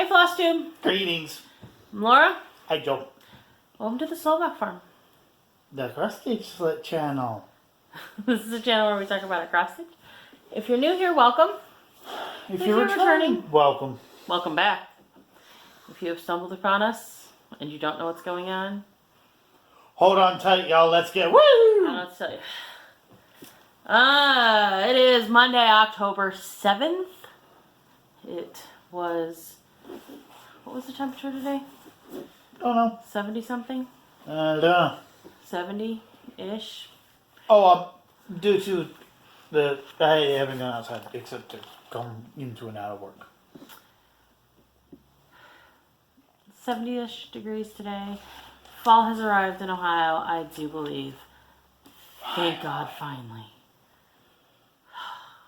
Hi, Flosstube. Greetings. I'm Laura. Hi, Joe. Welcome to the Slovak Farm. The Cross-Stitch Slit channel. This is a channel where we talk about a cross stitch. If you're new here, welcome. If you're returning, welcome. Welcome back. If you have stumbled upon us and you don't know what's going on, Hold on tight, y'all. Let's get woo! I don't know what to tell you. It is Monday, October 7th. It was, what was the temperature today? Don't know. 70 something? Don't know. 70-ish. Oh, due to I haven't gone outside except to come into and out of work. 70-ish degrees today. Fall has arrived in Ohio, I do believe. Thank God, finally.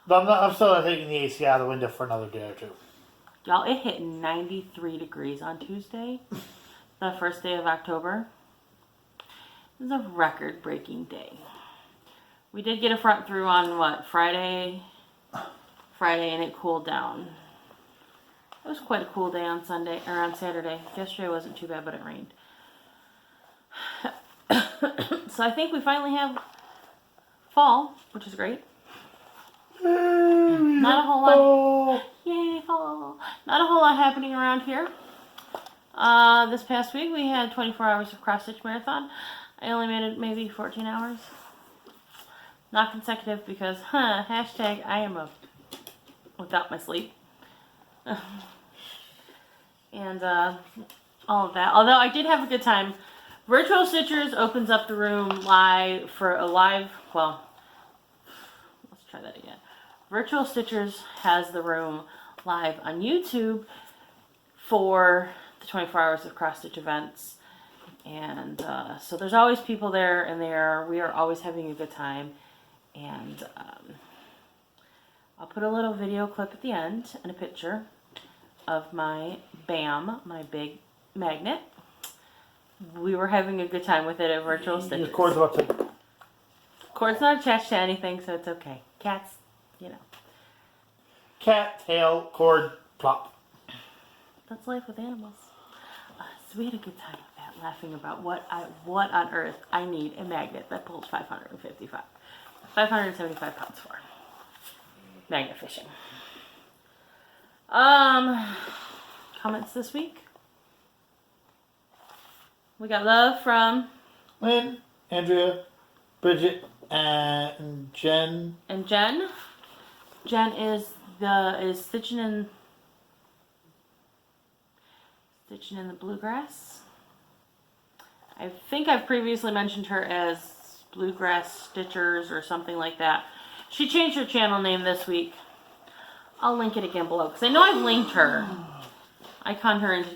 But I'm still not taking the AC out of the window for another day or two. Y'all, it hit 93 degrees on Tuesday, the first day of October. It was a record-breaking day. We did get a front through on, what, Friday, and it cooled down. It was quite a cool day on Sunday, or on Saturday. Yesterday wasn't too bad, but it rained. So I think we finally have fall, which is great. Not a whole lot. Yay, fall. Not a whole lot happening around here. This past week we had 24 hours of cross-stitch marathon. I only made it maybe 14 hours. Not consecutive because, hashtag I am without my sleep. And all of that. Although I did have a good time. Virtual Stitchers opens up the room live for a live, well, let's try that again. Virtual Stitchers has the room live on YouTube for the 24 hours of cross stitch events. And so there's always people there, and we are always having a good time. And I'll put a little video clip at the end and a picture of my BAM, my big magnet. We were having a good time with it at Virtual Stitches. The cord's about to... Cord's not attached to anything, so it's okay. Cats, you know. Cat, tail, cord, plop. That's life with animals. So we had a good time with that, laughing about what on earth I need a magnet that pulls 575 pounds for. Magnet fishing. Comments this week? We got love from Lynn, Andrea, Bridget, and Jen. And Jen. Jen is stitching in the bluegrass. I think I've previously mentioned her as Bluegrass Stitchers or something like that. She changed her channel name this week. I'll link it again below because I know I've linked her. I conned her into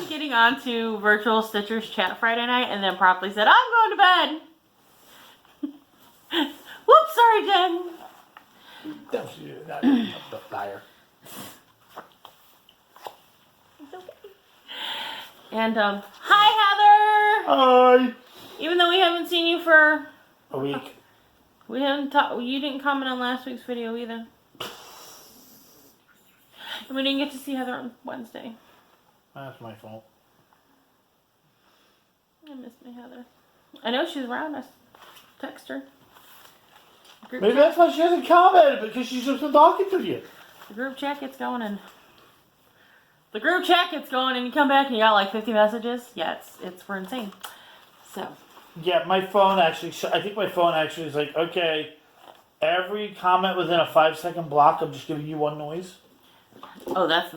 getting onto Virtual Stitchers chat Friday night and then promptly said, I'm going to bed. Whoops, sorry, Jen. That's you, not the liar. It's okay. And, hi, Heather. Hi. Even though we haven't seen you for A week. we haven't talked, you didn't comment on last week's video either. And we didn't get to see Heather on Wednesday. That's my fault. I miss my Heather. I know she's around. I text her. Maybe that's why she hasn't commented, because she's just been talking to you. The group chat gets going and you come back and you got like 50 messages. Yeah, we're insane. So. Yeah, my phone actually, I think my phone actually is like, okay, every comment within a 5-second block, I'm just giving you one noise. Oh, that's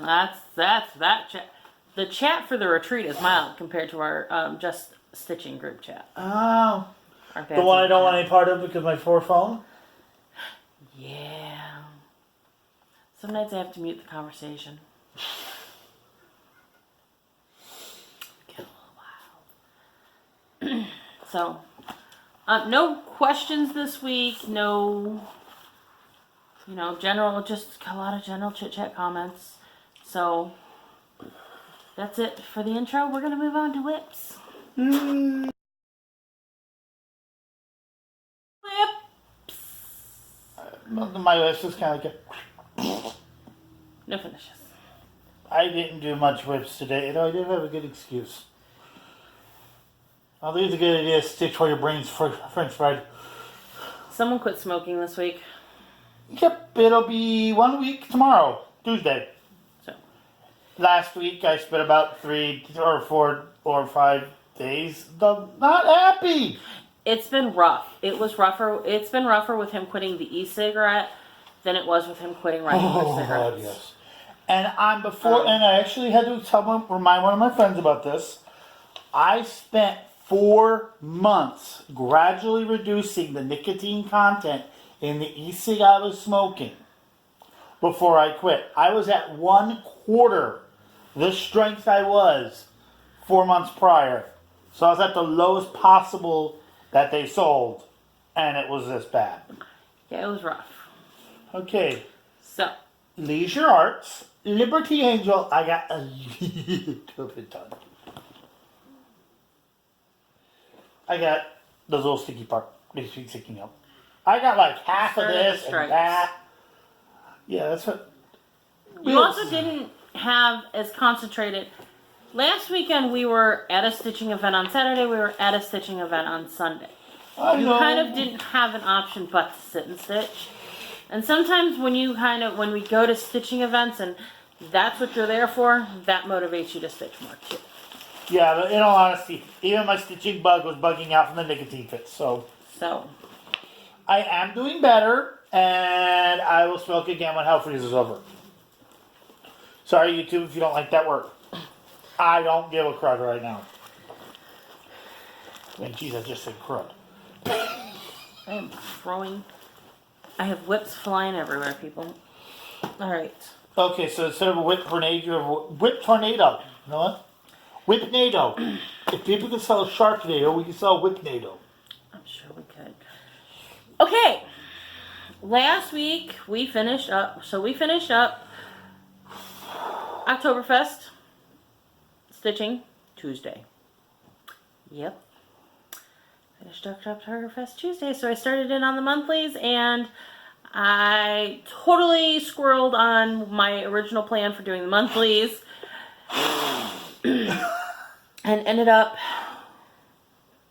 that chat. The chat for the retreat is mild compared to our just stitching group chat. Oh. The one I don't want any part of because my poor phone? Yeah. Sometimes I have to mute the conversation. Get a little wild. So, no questions this week. No, just a lot of general chit-chat comments. So, that's it for the intro. We're going to move on to whips. Whips. My list is kind of like No finishes. I didn't do much whips today, though I did have a good excuse. I think it's a good idea to stitch while your brain's French fried. Someone quit smoking this week. Yep, it'll be 1 week tomorrow, Tuesday. So Last week I spent about 3 or 4 or 5 days not happy. it's been rough. It was rougher. It's been rougher with him quitting the e-cigarette than it was with him quitting regular cigarettes. God, yes. And and I actually had to remind one of my friends about this. I spent 4 months gradually reducing the nicotine content in the e-cig I was smoking before I quit. I was at 1/4 the strength I was 4 months prior. So I was at the lowest possible that they sold, and it was this bad. Yeah, it was rough. Okay. So Leisure Arts, Liberty Angel, I got a little bit done. I got those little sticky part, they keep sticking up. I got like half of this and that. Yeah, that's what. you also didn't have as concentrated. Last weekend we were at a stitching event on Saturday. We were at a stitching event on Sunday. You kind of didn't have an option but to sit and stitch. And sometimes when we go to stitching events and that's what you're there for, that motivates you to stitch more too. Yeah, but in all honesty, even my stitching bug was bugging out from the nicotine fits. So I am doing better, and I will smoke again when hell freezes over. Sorry, YouTube, if you don't like that word. I don't give a crud right now. And jeez, I just said crud. I have whips flying everywhere, people. Alright. Okay, so instead of a whip tornado, you have a whip tornado. You know what? Whip-nado. If people can sell a Sharknado, we can sell a Whip-nado. I'm sure we could. Okay. Last week we finished up. So we finished up Oktoberfest stitching Tuesday. Yep. Finished Oktoberfest Tuesday. So I started in on the monthlies and I totally squirreled on my original plan for doing the monthlies. And ended up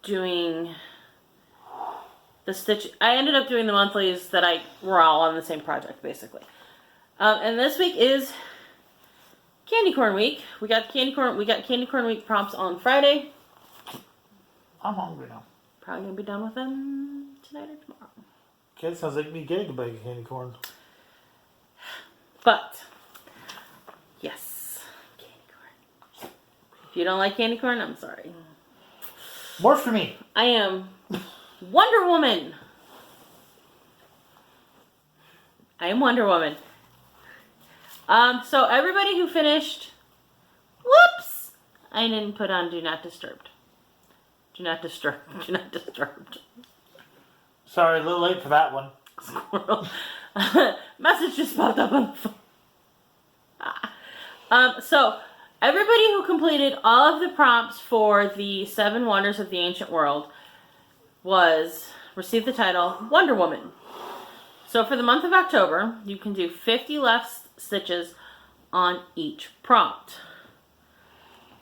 doing the stitch. I ended up doing the monthlies that were all on the same project, basically. And this week is Candy Corn Week. We got Candy Corn Week prompts on Friday. I'm hungry now. Probably gonna be done with them tonight or tomorrow. Okay, sounds like me getting a bag of candy corn. But yes, candy corn. If you don't like candy corn, I'm sorry. More for me. I am Wonder Woman. I am Wonder Woman. So everybody who finished, whoops, I didn't put on Do Not Disturbed. Do not disturb. Do not disturbed. Sorry, a little late for that one. Squirrel. Message just popped up on the phone. So everybody who completed all of the prompts for the 7 Wonders of the Ancient World received the title Wonder Woman. So for the month of October, you can do 50 left stitches on each prompt.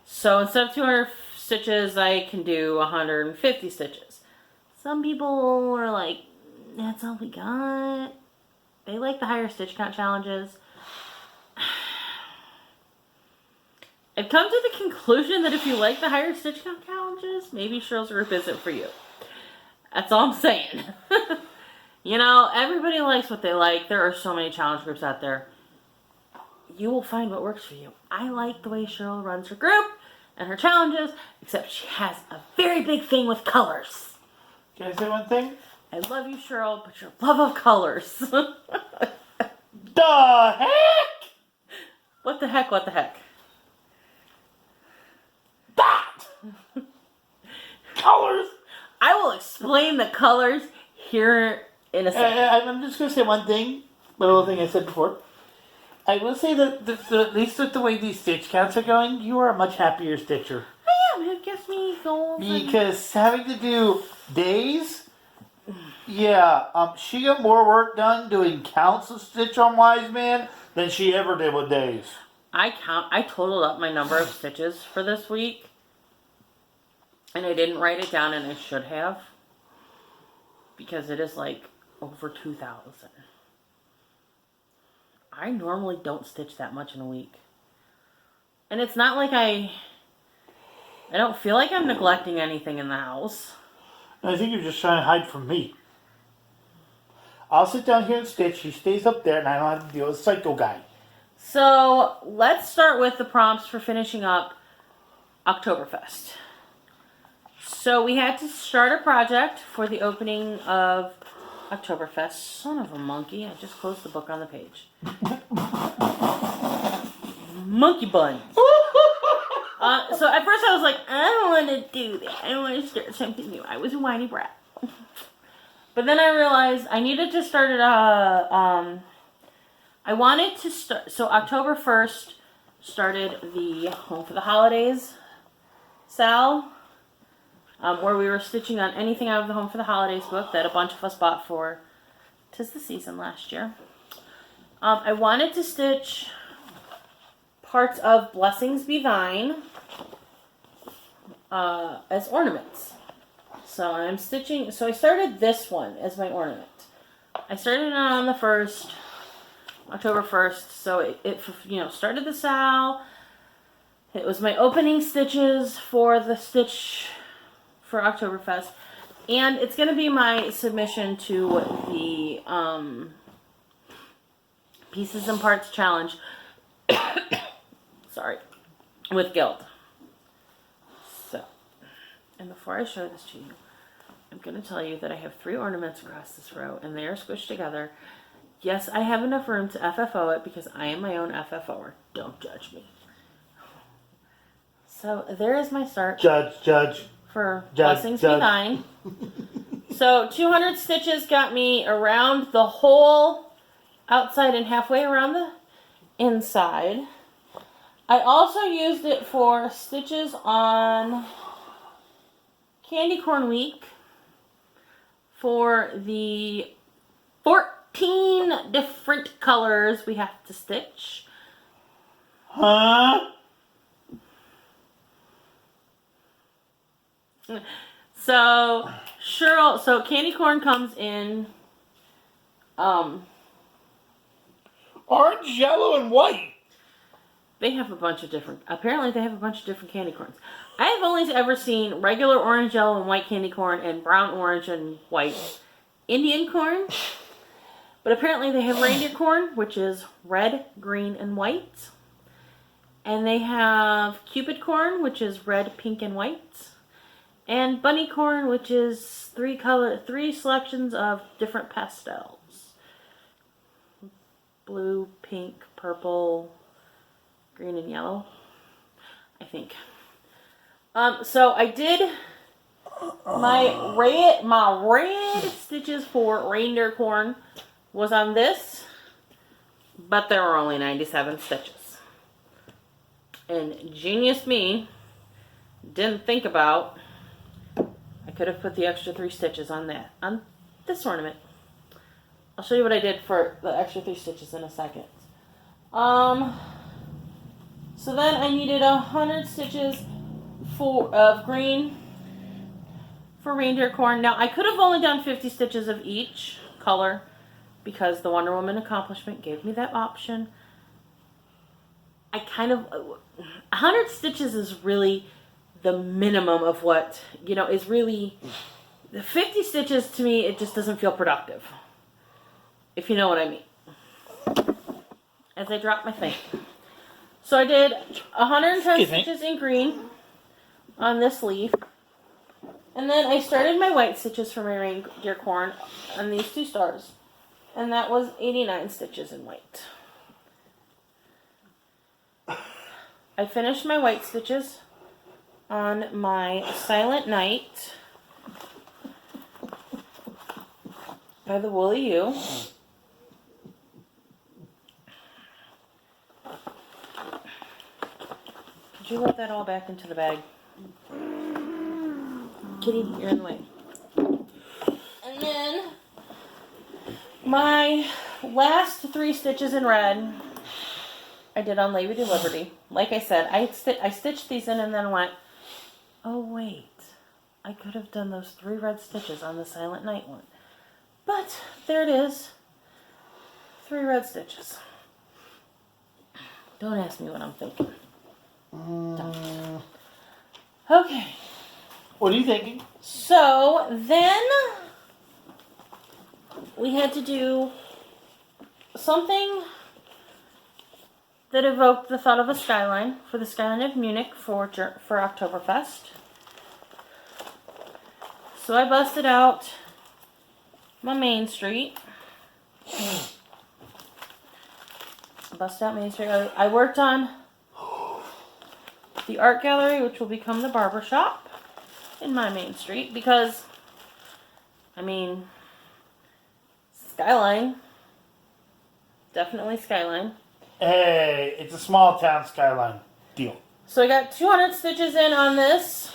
So instead of 200 stitches, I can do 150 stitches. Some people are like, that's all we got. They like the higher stitch count challenges. I've come to the conclusion that if you like the higher stitch count challenges, maybe Cheryl's group isn't for you. That's all I'm saying. You know, everybody likes what they like. There are so many challenge groups out there. You will find what works for you. I like the way Cheryl runs her group and her challenges, except she has a very big thing with colors. Can I say one thing? I love you, Cheryl, but your love of colors. The heck? What the heck, what the heck? That! Colors! I will explain the colors here in a second. I'm just going to say one thing, the little thing I said before. I will say that at least with the way these stitch counts are going, you are a much happier stitcher. I am. It gives me goals. Because having to do days, yeah, she got more work done doing counts of stitch on Wise Man than she ever did with days. I totaled up my number of stitches for this week. And I didn't write it down, and I should have. Because it is like over 2,000. I normally don't stitch that much in a week. And it's not like I don't feel like I'm neglecting anything in the house. I think you're just trying to hide from me. I'll sit down here and stitch. He stays up there, and I don't have to deal with Psycho Guy. So let's start with the prompts for finishing up Oktoberfest. So we had to start a project for the opening of Oktoberfest. Son of a monkey. I just closed the book on the page. Monkey buns. So at first I was like, I don't want to do that. I want to start something new. I was a whiny brat. But then I realized I needed to start it, I wanted to start, so October 1st started the Home for the Holidays sale, where we were stitching on anything out of the Home for the Holidays book that a bunch of us bought for 'Tis the Season last year. I wanted to stitch parts of Blessings Be Thine as ornaments. So I'm stitching, so I started this one as my ornament. I started it on the 1st, October 1st, so it started the sale. It was my opening stitches for the stitch for Oktoberfest, and it's going to be my submission to the Pieces and Parts Challenge. Sorry, with Guild. So, and before I show this to you, I'm going to tell you that I have 3 ornaments across this row, and they are squished together. Yes, I have enough room to FFO it because I am my own FFOer. Don't judge me. So there is my start. Judge. For Blessings Be Thine. So 200 stitches got me around the whole outside and halfway around the inside. I also used it for stitches on Candy Corn Week for the 14 different colors we have to stitch. Huh? So candy corn comes in orange, yellow, and white. Apparently they have a bunch of different candy corns. I have only ever seen regular orange, yellow, and white candy corn and brown, orange, and white Indian corn. But apparently they have reindeer corn, which is red, green, and white. And they have Cupid corn, which is red, pink, and white. And bunny corn, which is 3 selections of different pastels. Blue, pink, purple, green, and yellow, I think. So I did my red stitches for reindeer corn was on this, but there were only 97 stitches. And genius me didn't think about, I could have put the extra 3 stitches on this ornament. I'll show you what I did for the extra 3 stitches in a second. So then I needed 100 stitches of green for reindeer corn. Now I could have only done 50 stitches of each color because the Wonder Woman accomplishment gave me that option. 100 stitches is really the minimum of what, is really, the 50 stitches to me, it just doesn't feel productive. If you know what I mean. As I drop my thing. So I did 110 stitches in green on this leaf. And then I started my white stitches for my reindeer corn on these 2 stars. And that was 89 stitches in white. I finished my white stitches on my Silent Night by the Woolly U. Could you load that all back into the bag? Kitty, you're in the way. And then my last 3 stitches in red I did on Lady Liberty. Like I said, I stitched these in and then went, oh wait, I could have done those 3 red stitches on the Silent Night one. But there it is. 3 red stitches. Don't ask me what I'm thinking. Don't. Okay. What are you thinking? So then we had to do something that evoked the thought of a skyline for the skyline of Munich for Oktoberfest. So I busted out my Main Street. I worked on the art gallery, which will become the barber shop in my Main Street, because, I mean, skyline. Definitely skyline. Hey, it's a small town skyline deal. So I got 200 stitches in on this,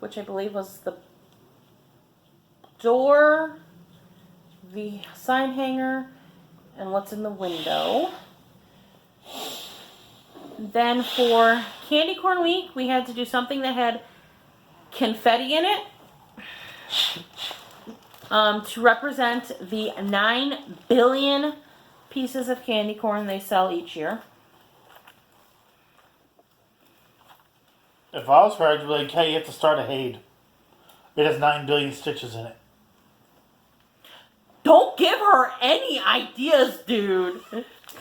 which I believe was the door, the sign hanger, and what's in the window. Then for Candy Corn Week, we had to do something that had confetti in it to represent the 9 billion pieces of candy corn they sell each year. If I was her, I'd be like, hey, you have to start a Haid. It has 9 billion stitches in it. Don't give her any ideas, dude.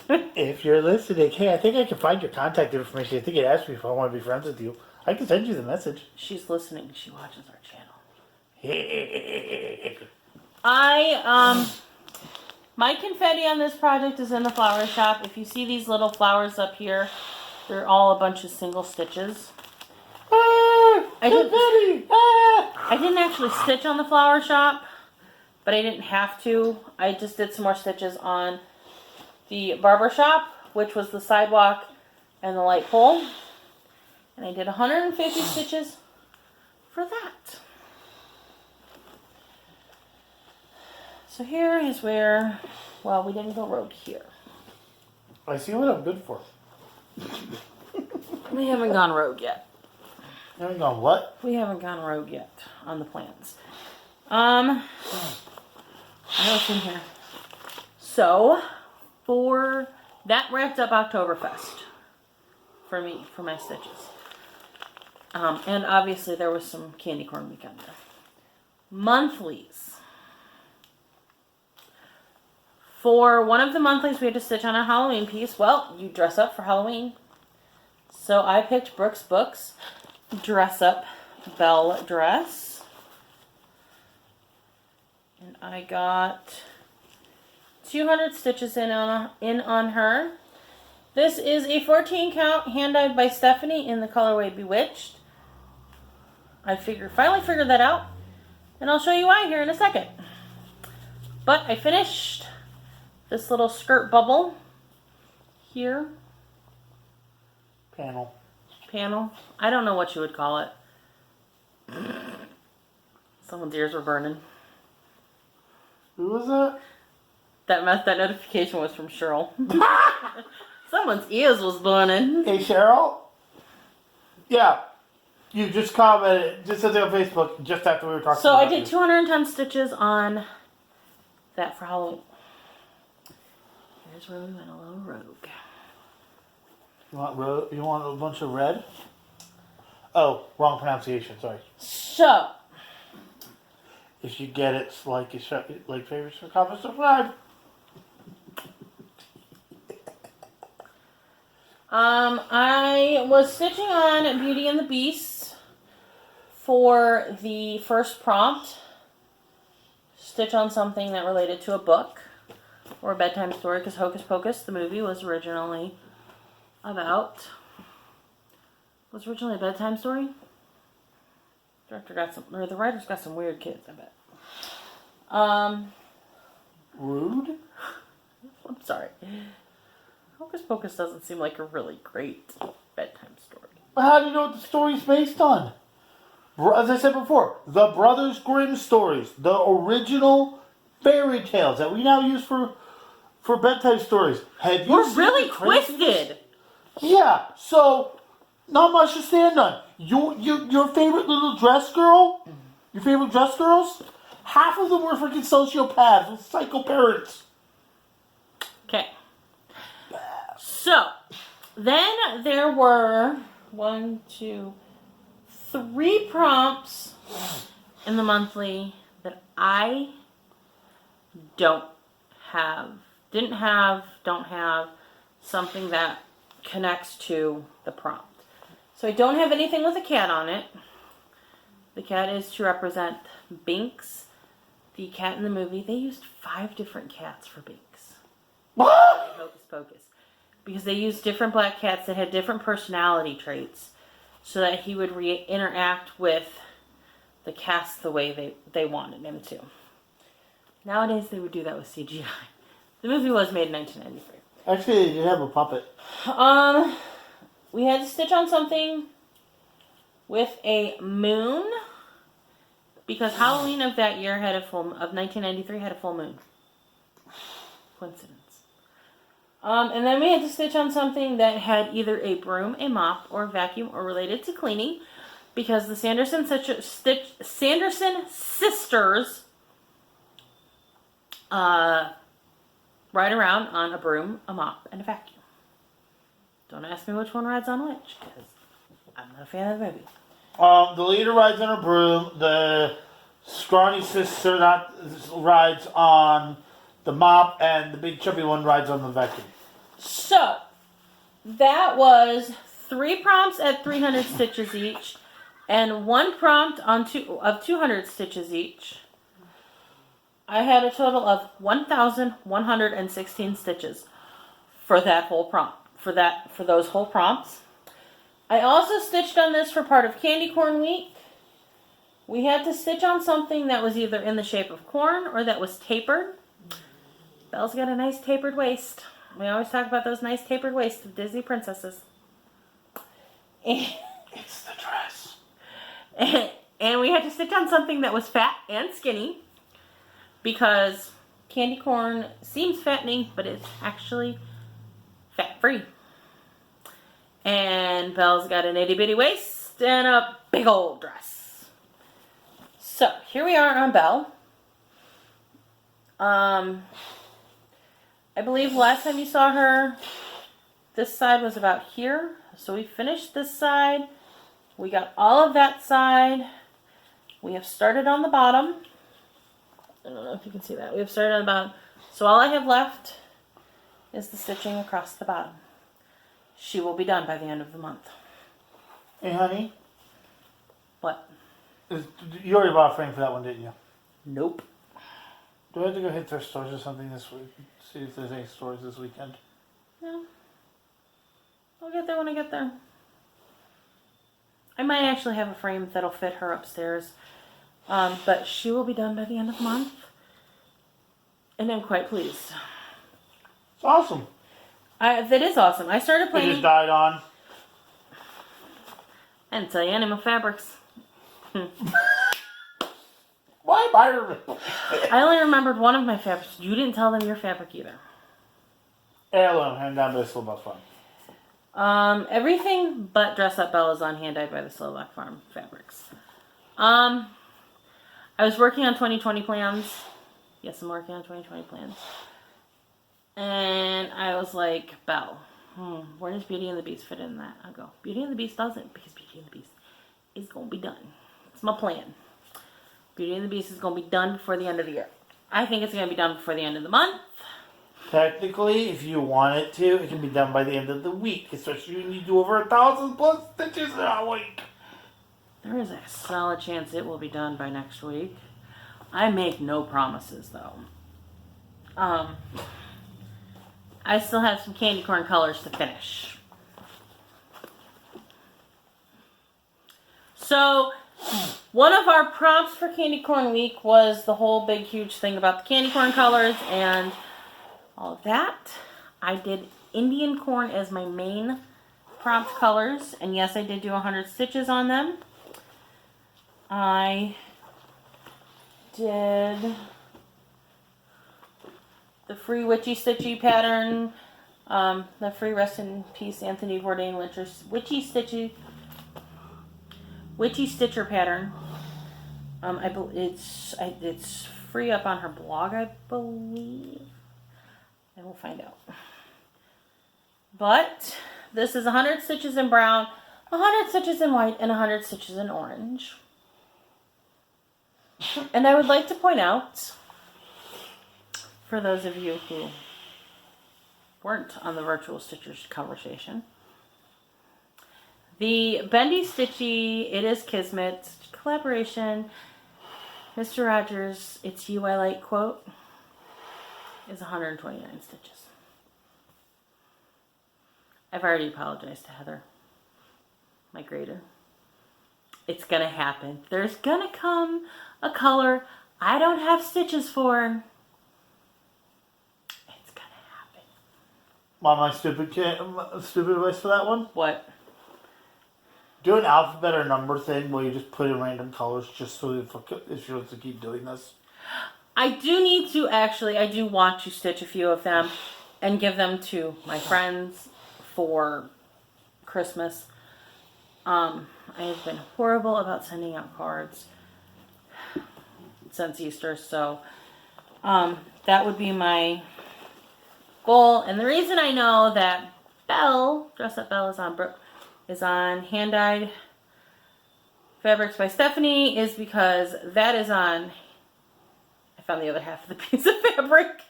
If you're listening, hey, I think I can find your contact information. I think it asked me if I want to be friends with you. I can send you the message. She's listening. She watches our channel. My confetti on this project is in the flower shop. If you see these little flowers up here, they're all a bunch of single stitches. I didn't actually stitch on the flower shop, but I didn't have to. I just did some more stitches on the barber shop, which was the sidewalk and the light pole. And I did 150 stitches for that. So here is where, well, we didn't go rogue here. I see what I'm good for. We haven't gone rogue yet. You haven't gone what? We haven't gone rogue yet on the plans. I know it's in here. So, for that wrapped up Oktoberfest for me, for my stitches. And obviously there was some candy corn week on there. Monthlies. For one of the monthlies, we had to stitch on a Halloween piece. Well, you dress up for Halloween. So I picked Brooks Books Dress Up Belle Dress. And I got 200 stitches in on her. This is a 14 count hand-dyed by Stephanie in the colorway Bewitched. I finally figured that out, and I'll show you why here in a second. But I finished this little skirt bubble here. Panel. I don't know what you would call it. Someone's ears were burning. Who was that? That notification was from Cheryl. Someone's ears was burning. Hey, Cheryl? Yeah. You just commented, just said it on Facebook, just after we were talking So about I did 210 stitches on that for Halloween. Here's where we went a little rogue. You want a bunch of red? Oh, wrong pronunciation, sorry. So, If you get it, like favorites, comment, subscribe. I was stitching on Beauty and the Beast for the first prompt. Stitch on something that related to a book or a bedtime story, because Hocus Pocus, the movie, was originally a bedtime story. The writer's got some weird kids, I bet. Rude? I'm sorry. Hocus Pocus doesn't seem like a really great bedtime story. But how do you know what the story's based on? As I said before, the Brothers Grimm stories, the original fairy tales that we now use for for bedtime stories. Have you We're seen really the craziness? twisted. Yeah, so not much to stand on. Your favorite little dress girl, your favorite dress girls, half of them were freaking sociopaths with psycho parents. Okay. So, then there were 3 prompts in the monthly that I don't have something that connects to the prompt. So I don't have anything with a cat on it. The cat is to represent Binks, the cat in the movie. They used 5 different cats for Binks. What? Hocus Pocus. Because they used different black cats that had different personality traits so that he would interact with the cast the way they wanted him to. Nowadays they would do that with CGI. The movie was made in 1993. Actually, they did have a puppet. We had to stitch on something with a moon because Halloween of that year of 1993 had a full moon. Coincidence. And then we had to stitch on something that had either a broom, a mop, or vacuum, or related to cleaning, because the Sanderson sisters ride around on a broom, a mop, and a vacuum. Don't ask me which one rides on which, because I'm not a fan of the movie. The leader rides on a broom. The scrawny sister rides on the mop, and the big chubby one rides on the vacuum. So, that was 3 prompts at 300 stitches each, and 1 prompt of 200 stitches each. I had a total of 1,116 stitches for that whole prompt. For those whole prompts. I also stitched on this for part of Candy Corn Week. We had to stitch on something that was either in the shape of corn or that was tapered. Belle's got a nice tapered waist. We always talk about those nice tapered waists of Disney princesses. It's the dress. And we had to stitch on something that was fat and skinny, because candy corn seems fattening, but it's actually fat-free. And Belle's got an itty-bitty waist and a big old dress. So, here we are on Belle. I believe last time you saw her, this side was about here. So we finished this side. We got all of that side. We have started on the bottom. I don't know if you can see that. We have started on the bottom. So all I have left is the stitching across the bottom. She will be done by the end of the month. Hey, honey. What? You already bought a frame for that one, didn't you? Nope. Do I have to go hit their stores or something this week? See if there's any stores this weekend. No. I'll get there when I get there. I might actually have a frame that'll fit her upstairs. But she will be done by the end of the month. And I'm quite pleased. It's awesome. That is awesome. I started It playing... just died on. I didn't tell you any of my fabrics. Why buy her? I only remembered one of my fabrics. You didn't tell them your fabric either. Heirloom, hand down by the Slow Buck Farm. Everything but Dress Up Belle is on hand dyed by the Slovak Farm Fabrics. I was working on 2020 plans. Yes, I'm working on 2020 plans. And I was like, Belle, where does Beauty and the Beast fit in that? I go, Beauty and the Beast doesn't, because Beauty and the Beast is going to be done. It's my plan. Beauty and the Beast is going to be done before the end of the year. I think it's going to be done before the end of the month. Technically, if you want it to, it can be done by the end of the week. Especially when you do over 1,000 plus stitches in a week. There is a solid chance it will be done by next week. I make no promises, though. I still have some candy corn colors to finish. So, one of our prompts for Candy Corn Week was the whole big huge thing about the candy corn colors and all of that. I did Indian corn as my main prompt colors, and yes, I did do 100 stitches on them. I did the free Witchy Stitchy pattern. The free Rest in Peace Anthony Bourdain Witchy Stitcher pattern. It's free up on her blog, I believe. I will find out. But this is 100 stitches in brown, 100 stitches in white, and 100 stitches in orange. And I would like to point out, for those of you who weren't on the Virtual Stitchers conversation, the Bendy Stitchy, It Is Kismet collaboration, Mr. Rogers, It's You I Like quote, is 129 stitches. I've already apologized to Heather, my grader. It's gonna happen. There's gonna come a color I don't have stitches for. It's gonna happen. Want my stupid advice for that one? What? Do an alphabet or number thing where you just put in random colors just so if you want to keep doing this. I do want to stitch a few of them and give them to my friends for Christmas. I have been horrible about sending out cards since Easter, so that would be my goal. And the reason I know that Dress Up Belle is on Hand Dyed Fabrics by Stephanie is because that is on, I found the other half of the piece of fabric.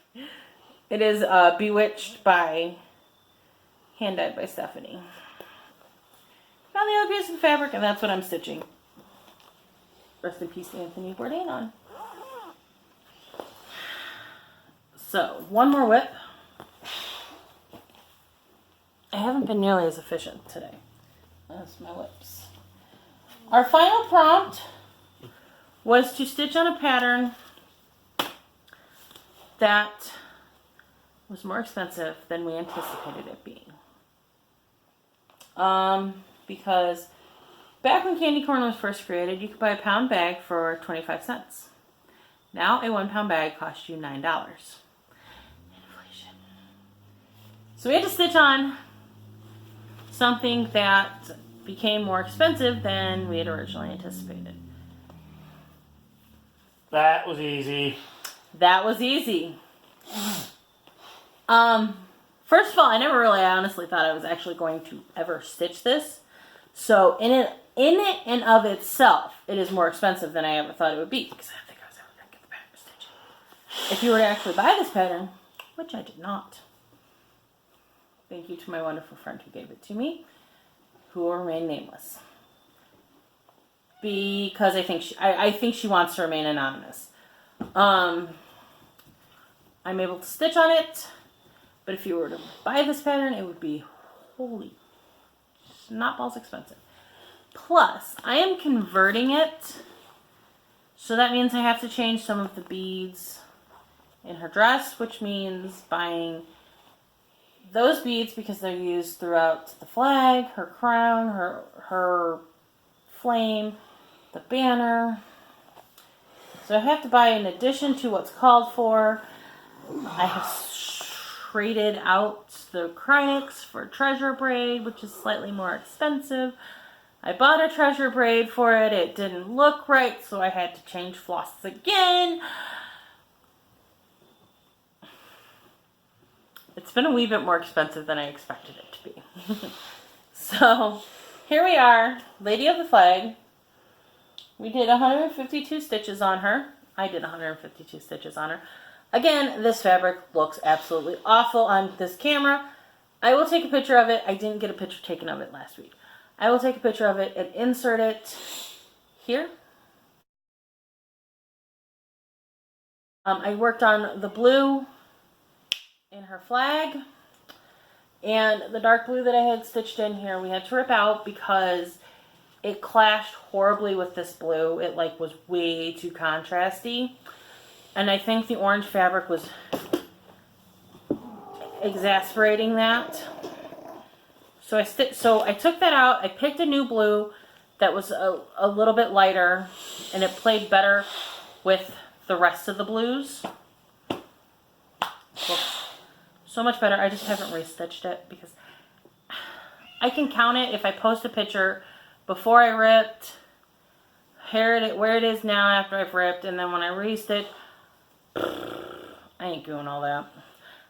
It is Bewitched by Hand Dyed by Stephanie. Found the other piece of fabric, and that's what I'm stitching. Rest in Peace, Anthony Bourdain on. So, one more whip. I haven't been nearly as efficient today. That's my whips. Our final prompt was to stitch on a pattern that was more expensive than we anticipated it being. Because back when candy corn was first created, you could buy a pound bag for 25 cents. Now a 1 pound bag costs you $9. Inflation. So we had to stitch on something that became more expensive than we had originally anticipated. That was easy. That was easy. First of all, I honestly thought I was actually going to ever stitch this. So in it and of itself, it is more expensive than I ever thought it would be, because I didn't think I was ever going to get the pattern stitching. If you were to actually buy this pattern, which I did not, thank you to my wonderful friend who gave it to me, who will remain nameless, because I think she wants to remain anonymous. I'm able to stitch on it, but if you were to buy this pattern, it would be holy not balls expensive. Plus, I am converting it, so that means I have to change some of the beads in her dress, which means buying those beads because they're used throughout the flag, her crown, her flame, the banner. So I have to buy in addition to what's called for. I have traded out the Crynics for treasure braid, which is slightly more expensive. I bought a treasure braid for it. It didn't look right, so I had to change floss again. It's been a wee bit more expensive than I expected it to be. So here we are, Lady of the Flag. We did 152 stitches on her. I did 152 stitches on her. Again, this fabric looks absolutely awful on this camera. I will take a picture of it. I didn't get a picture taken of it last week. I will take a picture of it and insert it here. I worked on the blue in her flag, and the dark blue that I had stitched in here we had to rip out because it clashed horribly with this blue. It was way too contrasty. And I think the orange fabric was exasperating that. So I took that out. I picked a new blue that was a little bit lighter, and it played better with the rest of the blues. So looks so much better. I just haven't restitched it because I can count it if I post a picture before I ripped, where it is now after I've ripped, and then when I restitch, I ain't doing all that.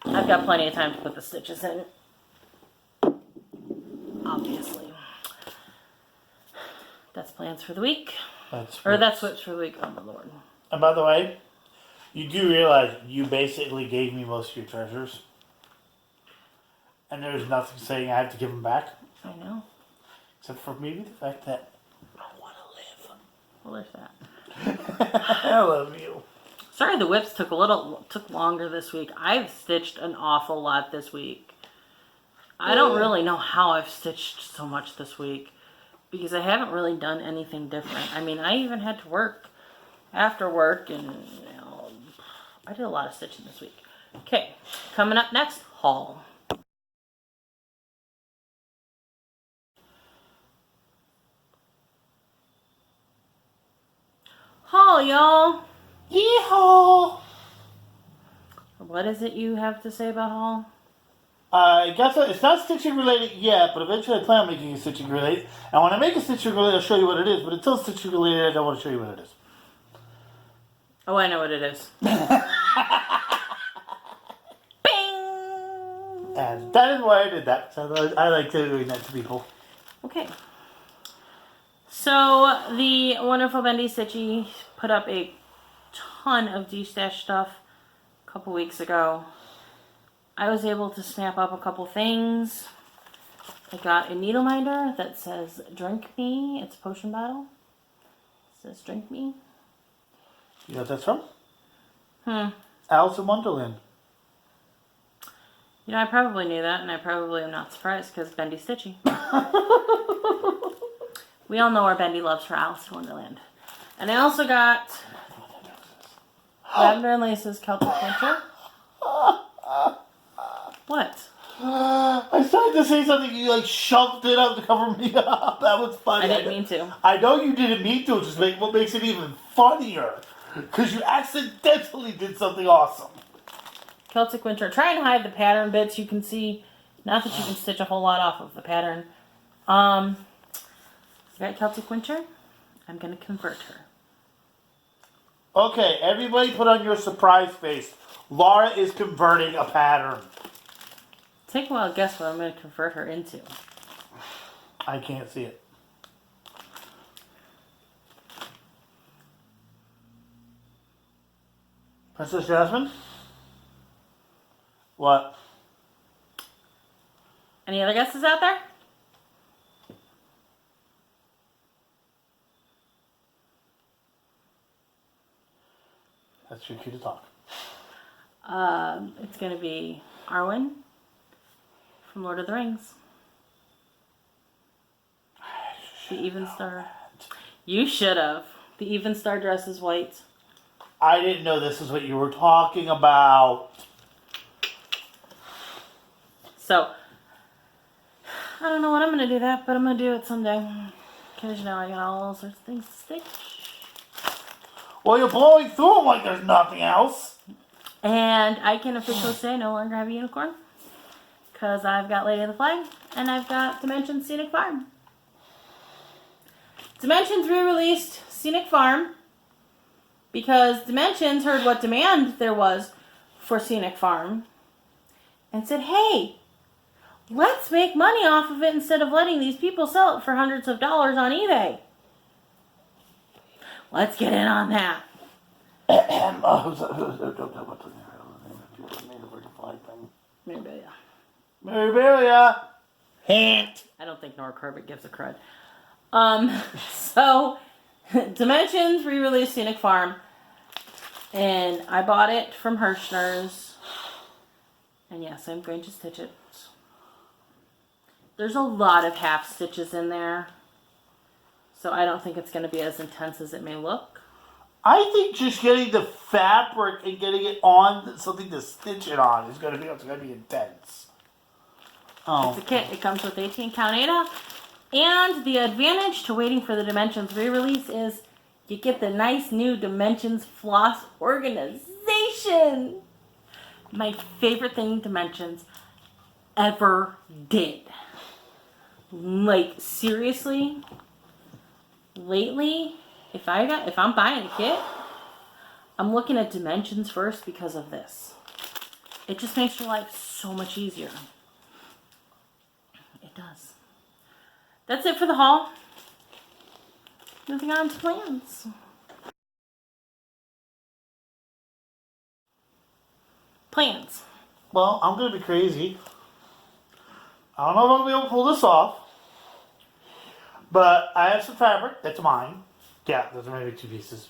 I've got plenty of time to put the stitches in, obviously. That's plans for the week. That's whips for the week. Oh my lord. And by the way, you do realize you basically gave me most of your treasures. And there's nothing saying I have to give them back. I know. Except for maybe the fact that I want to live. Well, there's that. I love you. Sorry the whips took longer this week. I've stitched an awful lot this week. I don't really know how I've stitched so much this week because I haven't really done anything different. I mean, I even had to work after work, and I did a lot of stitching this week. Okay, coming up next, haul. Haul, y'all. Yeehaw! What is it you have to say about haul? I guess it's not stitching related yet, but eventually I plan on making it stitching related. And when I make a stitching related, I'll show you what it is. But until stitching related, I don't want to show you what it is. Oh, I know what it is. Bing! And that is why I did that. So I like doing that to people. Okay. So the wonderful Bendy Stitchy put up a ton of de-stash stuff a couple weeks ago. I was able to snap up a couple things. I got a needle minder that says drink me. It's a potion bottle. It says drink me. You know what that's from? Alice in Wonderland. You know, I probably knew that, and I probably am not surprised because Bendy Stitchy. We all know our Bendy loves her Alice in Wonderland. And I also got Lavender and Lace's Celtic Winter. What? I started to say something, you like shoved it up to cover me up. That was funny. I didn't mean to. I know you didn't mean to, just what makes it even funnier. Because you accidentally did something awesome. Celtic Winter. Try and hide the pattern bits. You can see, not that you can stitch a whole lot off of the pattern. Got Celtic Winter. I'm going to convert her. Okay, everybody put on your surprise face. Laura is converting a pattern. Take a while to guess what I'm going to convert her into. I can't see it. Princess Jasmine? What? Any other guesses out there? That's your cue to talk. It's going to be Arwen from Lord of the Rings. The Even Star. You should have. The Even Star dress is white. I didn't know this is what you were talking about. So, I don't know when I'm going to do that, but I'm going to do it someday. Because, you know, I got all sorts of things to stitch. Well, you're blowing through them like there's nothing else. And I can officially say I no longer have a unicorn. Because I've got Lady of the Flag, and I've got Dimensions Scenic Farm. Dimensions re-released Scenic Farm because Dimensions heard what demand there was for Scenic Farm and said, hey, let's make money off of it instead of letting these people sell it for hundreds of dollars on eBay. Let's get in on that. Maribelia. Hint. I don't think Nora Corbett gives a crud. So, Dimensions re-released Scenic Farm, and I bought it from Hirschner's, and yes, I'm going to stitch it. There's a lot of half stitches in there, so I don't think it's going to be as intense as it may look. I think just getting the fabric and getting it on something to stitch it on is going to be intense. Oh. It's a kit. It comes with 18 count Ada. And the advantage to waiting for the Dimensions re-release is you get the nice new Dimensions floss organization. my favorite thing Dimensions ever did. Like, seriously, lately, if I'm buying a kit, I'm looking at Dimensions first because of this. It just makes your life so much easier. It does. That's it for the haul. Moving on to plans. Plans. Well, I'm going to be crazy. I don't know if I'm going to be able to pull this off. But I have some fabric that's mine. Yeah, there's maybe 2 pieces.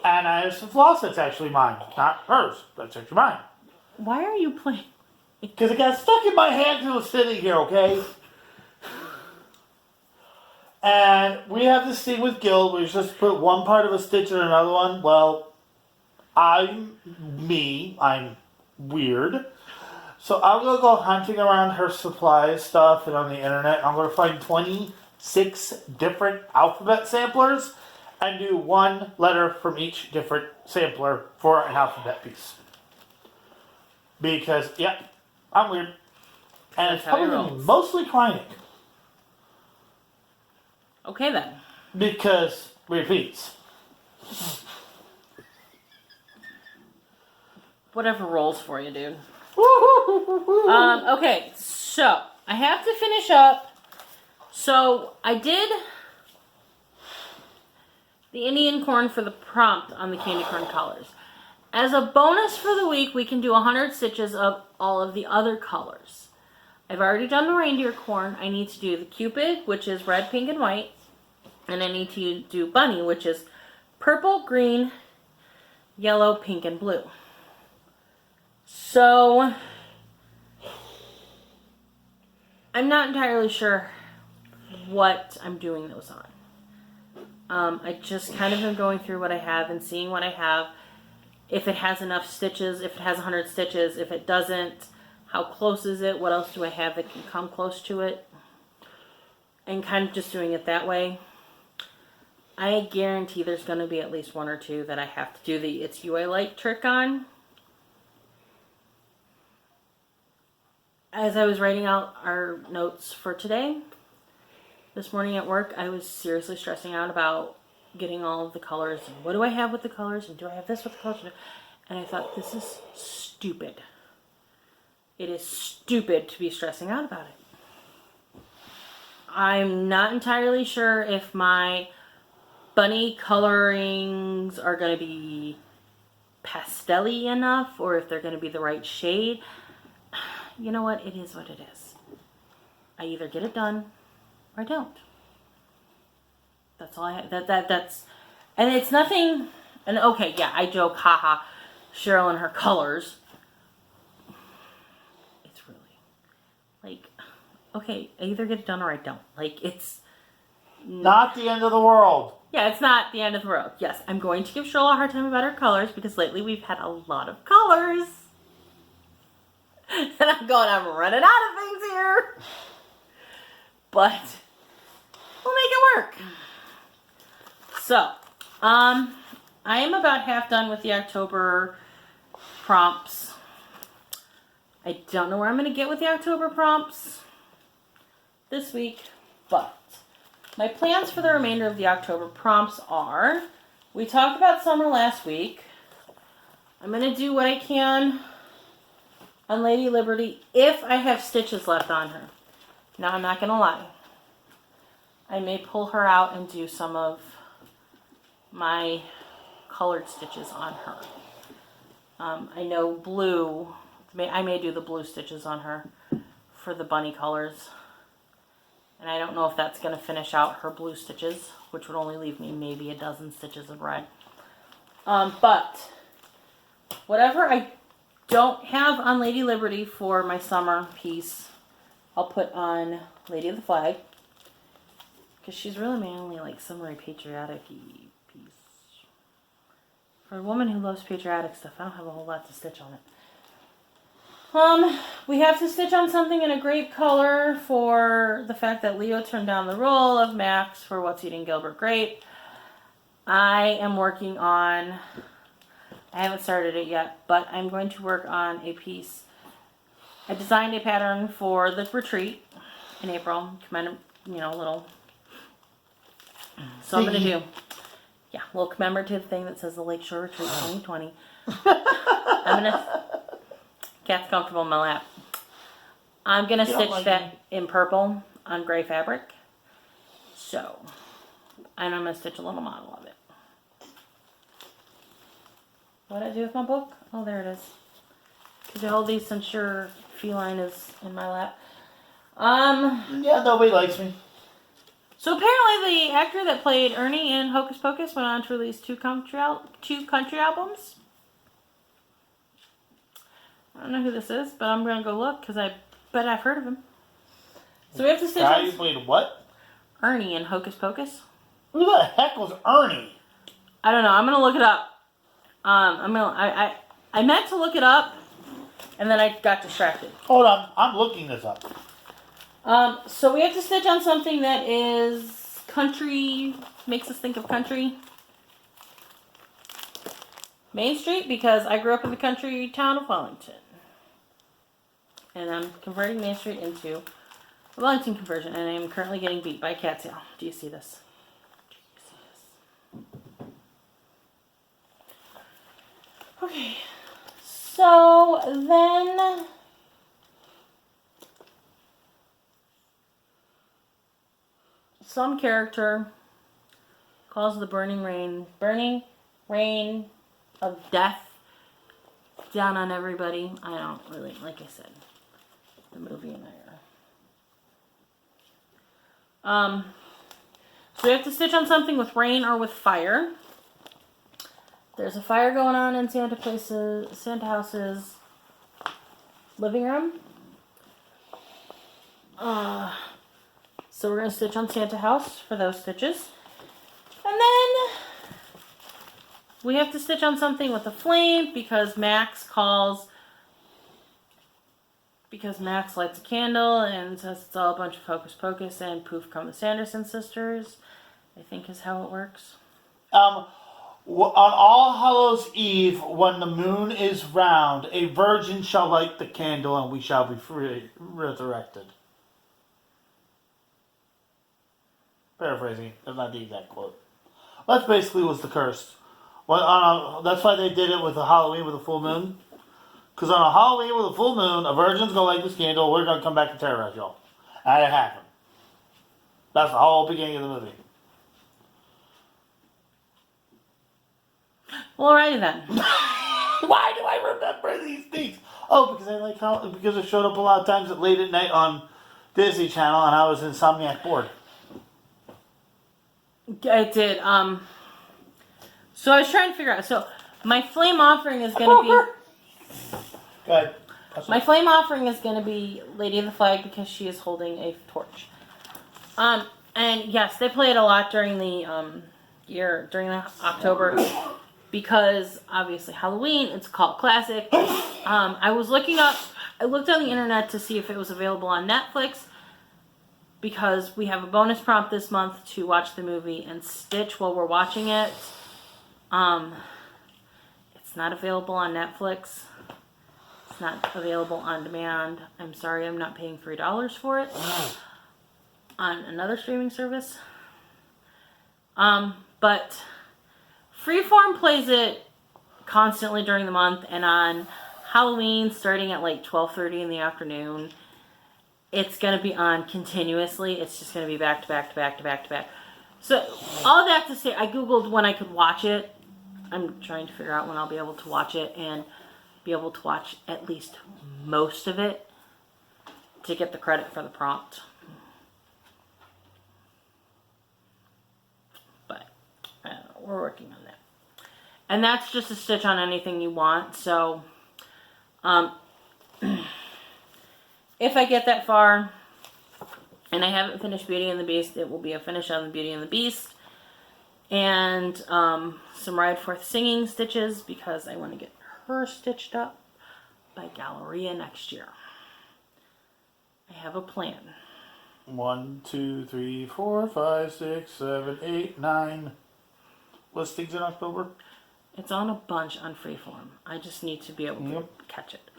And I have some floss that's actually mine. Not hers. That's actually mine. Why are you playing? Because it got stuck in my hand through the sitting here, okay? And we have this thing with Guild where you're supposed to put one part of a stitch in another one. Well, I'm weird. So I'm going to go hunting around her supply stuff and on the internet. I'm going to find 26 different alphabet samplers and do 1 letter from each different sampler for an alphabet piece. Because, yeah, I'm weird. And it's probably going to be mostly Kleinig. Okay then. Because repeats. Whatever rolls for you, dude. Okay, so I have to finish up. So I did the Indian corn for the prompt on the candy corn colors. As a bonus for the week, we can do 100 stitches of all of the other colors. I've already done the reindeer corn. I need to do the Cupid, which is red, pink, and white. And I need to do bunny, which is purple, green, yellow, pink, and blue. So I'm not entirely sure what I'm doing those on. I just kind of am going through what I have and seeing what I have. If it has enough stitches, if it has 100 stitches, if it doesn't, how close is it? What else do I have that can come close to it? And kind of just doing it that way. I guarantee there's going to be at least 1 or 2 that I have to do the It's You I Like trick on. As I was writing out our notes for today, this morning at work, I was seriously stressing out about getting all of the colors. And what do I have with the colors? And do I have this with the colors? And I thought, this is stupid. It is stupid to be stressing out about it. I'm not entirely sure if my bunny colorings are going to be pastel-y enough or if they're going to be the right shade. You know what? It is what it is. I either get it done or I don't. That's all I have. That's, and it's nothing, and okay, yeah, I joke, haha, Cheryl and her colors. It's really, like, okay, I either get it done or I don't. Like, it's not the end of the world. Yeah, it's not the end of the world. Yes, I'm going to give Cheryl a hard time about her colors because lately we've had a lot of colors. And I'm running out of things here. But we'll make it work. So, I am about half done with the October prompts. I don't know where I'm going to get with the October prompts this week, but my plans for the remainder of the October prompts are, we talked about summer last week. I'm going to do what I can on Lady Liberty if I have stitches left on her. Now, I'm not going to lie. I may pull her out and do some of my colored stitches on her. I know blue, I may do the blue stitches on her for the bunny colors. And I don't know if that's going to finish out her blue stitches, which would only leave me maybe a dozen stitches of red. But whatever I don't have on Lady Liberty for my summer piece, I'll put on Lady of the Flag. Because she's really my only like summery patriotic-y piece. For a woman who loves patriotic stuff, I don't have a whole lot to stitch on it. We have to stitch on something in a grape color for the fact that Leo turned down the role of Max for What's Eating Gilbert Grape. I am working on I haven't started it yet, but I'm going to work on a piece. I designed a pattern for the retreat in April. A little. So I'm going to do, a little commemorative thing that says the Lakeshore Retreat 2020. Cat's comfortable in my lap. I'm going to stitch that in purple on gray fabric. So, and I'm going to stitch a little model of it. What did I do with my book? Oh, there it is. Could you hold these since your feline is in my lap? Yeah, nobody likes me. So apparently the actor that played Ernie in Hocus Pocus went on to release two country albums. I don't know who this is, but I'm going to go look because I bet I've heard of him. So we have to stitch Guy who played what? Ernie in Hocus Pocus. Who the heck was Ernie? I don't know. I'm going to look it up. I meant to look it up, and then I got distracted. Hold on. I'm looking this up. So we have to stitch on something that is country, makes us think of country. Main Street, because I grew up in the country town of Wellington. And I'm converting Main Street into a Wellington conversion, and I am currently getting beat by a cat tail. Do you see this? Okay. So then some character calls the burning rain of death down on everybody. I don't really, like I said, the movie and I are. So we have to stitch on something with rain or with fire. There's a fire going on in Santa House's living room. So we're going to stitch on Santa House for those stitches. And then we have to stitch on something with a flame because Max lights a candle and says it's all a bunch of hocus pocus and poof come the Sanderson sisters, I think is how it works. On All Hallows Eve, when the moon is round, a virgin shall light the candle and we shall be resurrected. Paraphrasing, that's not the exact quote. That basically was the curse. That's why they did it with a Halloween with a full moon. Because on a Halloween with a full moon, a virgin's going to light this candle, we're going to come back and terrorize y'all. And it happened. That's the whole beginning of the movie. Well, alrighty then. Why do I remember these things? Oh, because it showed up a lot of times late at night on Disney Channel and I was insomniac bored. It did. So I was trying to figure out. So my flame offering is going to be. Go ahead. My flame offering is going to be Lady of the Flag because she is holding a torch. And yes, they play it a lot during the during the October because obviously Halloween. It's a cult classic. I looked on the internet to see if it was available on Netflix. Because we have a bonus prompt this month to watch the movie and stitch while we're watching it. It's not available on Netflix. It's not available on demand. I'm sorry, I'm not paying $3 for it on another streaming service. But Freeform plays it constantly during the month, and on Halloween, starting at like 12:30 in the afternoon. It's going to be on continuously. It's just going to be back to back to back to back to back. So, all that to say, I Googled when I could watch it. I'm trying to figure out when I'll be able to watch it and be able to watch at least most of it to get the credit for the prompt. But, we're working on that. And that's just a stitch on anything you want. So, if I get that far, and I haven't finished Beauty and the Beast, it will be a finish on the Beauty and the Beast. And some Ride Forth Singing stitches, because I want to get her stitched up by Galleria next year. I have a plan. 1, 2, 3, 4, 5, 6, 7, 8, 9 listings in October. It's on a bunch on Freeform. I just need to be able to catch it.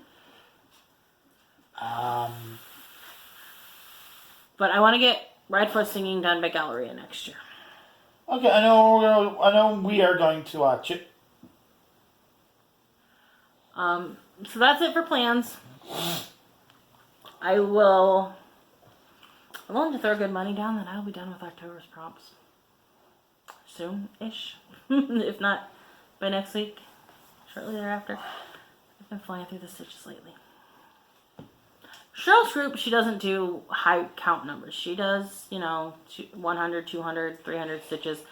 But I want to get Ride for Singing done by Galleria next year. Okay, I know we are going to watch it. So that's it for plans. I'm willing to throw good money down, then I'll be done with October's prompts. Soon-ish. If not by next week. Shortly thereafter. I've been flying through the stitches lately. Cheryl's group, she doesn't do high count numbers. She does, 100, 200, 300 stitches.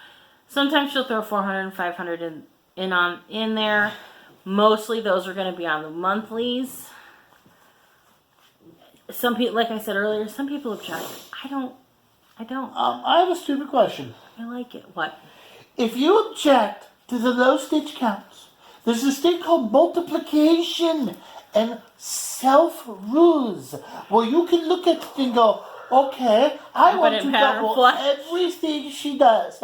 Sometimes she'll throw 400 and 500 in there. Mostly those are going to be on the monthlies. Some people, like I said earlier, some people object. I don't. I have a stupid question. I like it. What? If you object to the low stitch counts, there's this thing called multiplication and self-rules, where you can look at it and go, okay, I want to double everything she says.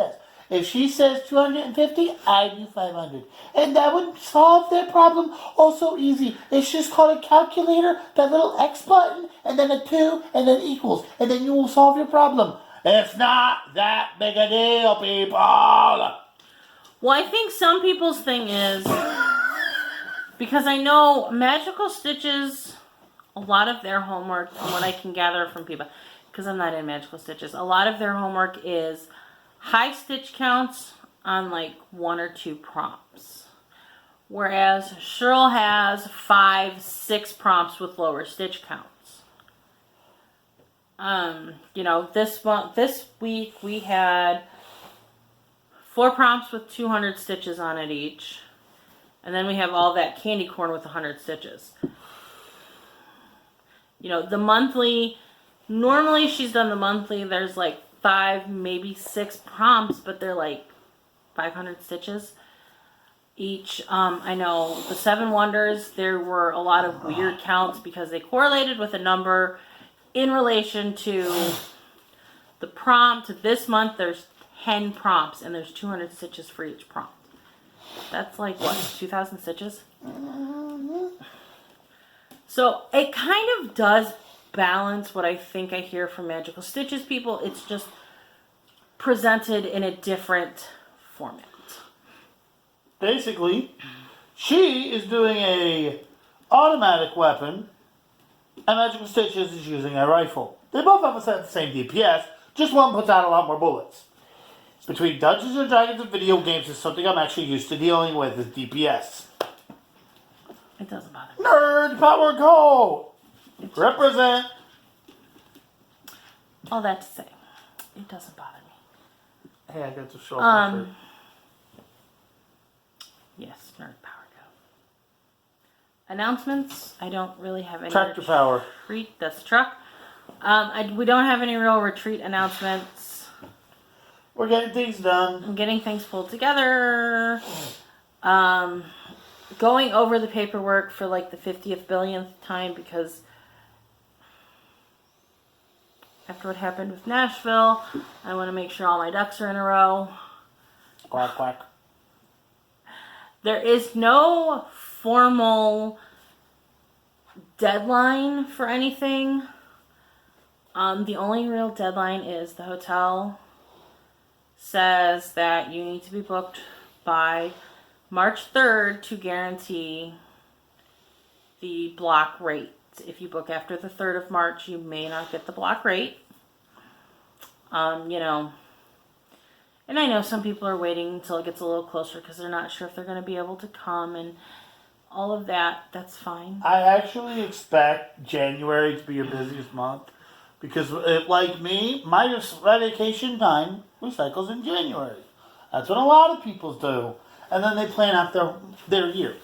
If she says 250, I do 500. And that would solve their problem also easy. It's just called a calculator, that little X button, and then a 2, and then equals. And then you will solve your problem. It's not that big a deal, people. Well, I think some people's thing is, because I know Magical Stitches, a lot of their homework, from what I can gather from people, because I'm not in Magical Stitches, a lot of their homework is high stitch counts on like 1 or 2 prompts. Whereas Cheryl has 5, 6 prompts with lower stitch counts. This week we had 4 prompts with 200 stitches on it each. And then we have all that candy corn with 100 stitches. The monthly, normally she's done the monthly, there's like 5, maybe 6 prompts, but they're like 500 stitches each. I know the 7 Wonders, there were a lot of weird counts because they correlated with a number in relation to the prompt. This month there's 10 prompts and there's 200 stitches for each prompt. That's like, what, 2,000 stitches? So it kind of does balance what I think I hear from Magical Stitches people. It's just presented in a different format. Basically, she is doing a automatic weapon, and Magical Stitches is using a rifle. They both have the same DPS, just one puts out a lot more bullets. Between Dungeons and Dragons and video games is something I'm actually used to dealing with, is DPS. It doesn't bother me. Nerd power go! Represent! All that to say, it doesn't bother me. Hey, I got to show up. Yes, nerd power go. Announcements, I don't really have any. Tractor power. Retreat, that's the truck. We don't have any real retreat announcements. We're getting things done. I'm getting things pulled together. Going over the paperwork for like the 50th billionth time, because after what happened with Nashville, I want to make sure all my ducks are in a row. Quack, quack. There is no formal deadline for anything. The only real deadline is the hotel says that you need to be booked by March 3rd to guarantee the block rate. If you book after the 3rd of March, you may not get the block rate. And I know some people are waiting until it gets a little closer because they're not sure if they're going to be able to come and all of that. That's fine. I actually expect January to be your busiest month because, like me, my vacation time recycles in January. That's what a lot of people do. And then they plan out their year.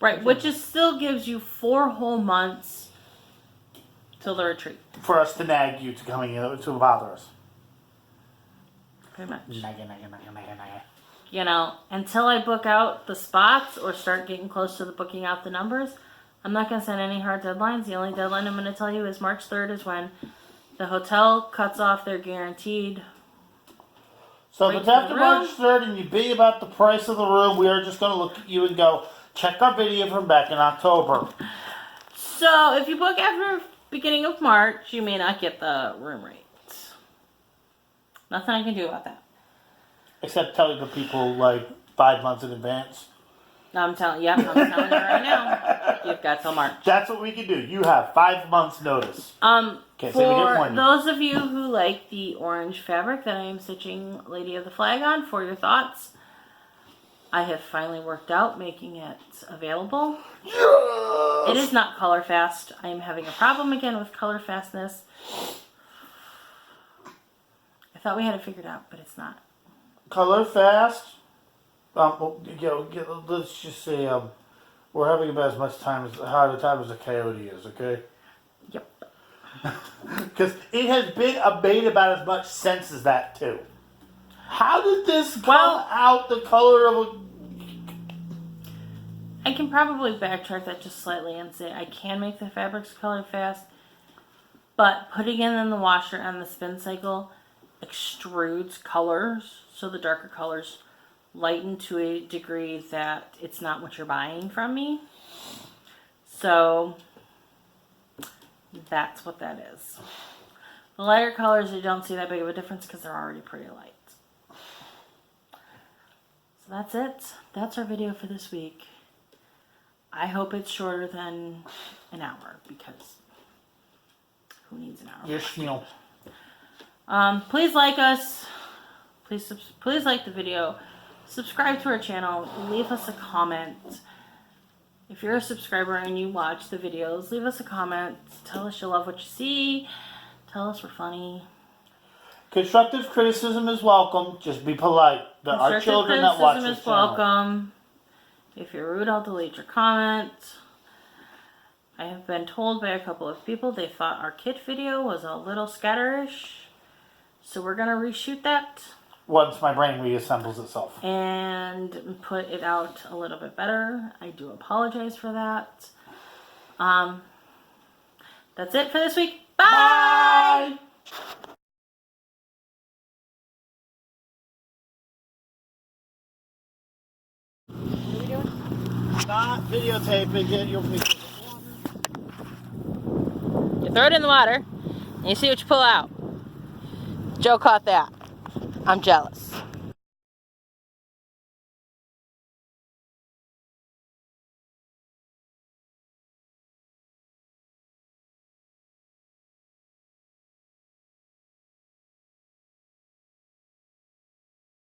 Right, which still gives you 4 whole months till the retreat. For us to nag you to coming in, to bother us. Pretty much. Nag. Until I book out the spots or start getting close to the booking out the numbers, I'm not going to set any hard deadlines. The only deadline I'm going to tell you is March 3rd is when the hotel cuts off their guaranteed So Wait if it's for the after room. March 3rd and you be about the price of the room, we are just going to look at you and go, check our video from back in October. So if you book after beginning of March, you may not get the room rates. Nothing I can do about that. Except telling the people like 5 months in advance. I'm telling you right now. You've got till March. That's what we can do. You have 5 months notice. Can't say we didn't For warn you. those of you who like the orange fabric that I am stitching Lady of the Flag on, for your thoughts, I have finally worked out making it available. Yes! It is not color fast. I am having a problem again with color fastness. I thought we had it figured out, but it's not. Color fast. Let's just say we're having about as much time as hard a time as a coyote is. Okay. Yep. Because it has been a bait about as much sense as that too. How did this come out the color of a... I can probably backtrack that just slightly and say I can make the fabrics color fast, but putting it in the washer on the spin cycle extrudes colors, so the darker colors lighten to a degree that it's not what you're buying from me. So that's what that is. The lighter colors, you don't see that big of a difference because they're already pretty light. So that's it. That's our video for this week. I hope it's shorter than an hour because who needs an hour? Yes, Neil. Please like us. Please like the video. Subscribe to our channel. Leave us a comment. If you're a subscriber and you watch the videos, leave us a comment. Tell us you love what you see. Tell us we're funny. Constructive criticism is welcome. Just be polite. There are children that watch this channel. Welcome. If you're rude, I'll delete your comment. I have been told by a couple of people they thought our kit video was a little scatterish. So we're going to reshoot that. Once my brain reassembles itself. And put it out a little bit better. I do apologize for that. That's it for this week. Bye! Not videotaping it. You'll be... You throw it in the water, and you see what you pull out. Joe caught that. I'm jealous.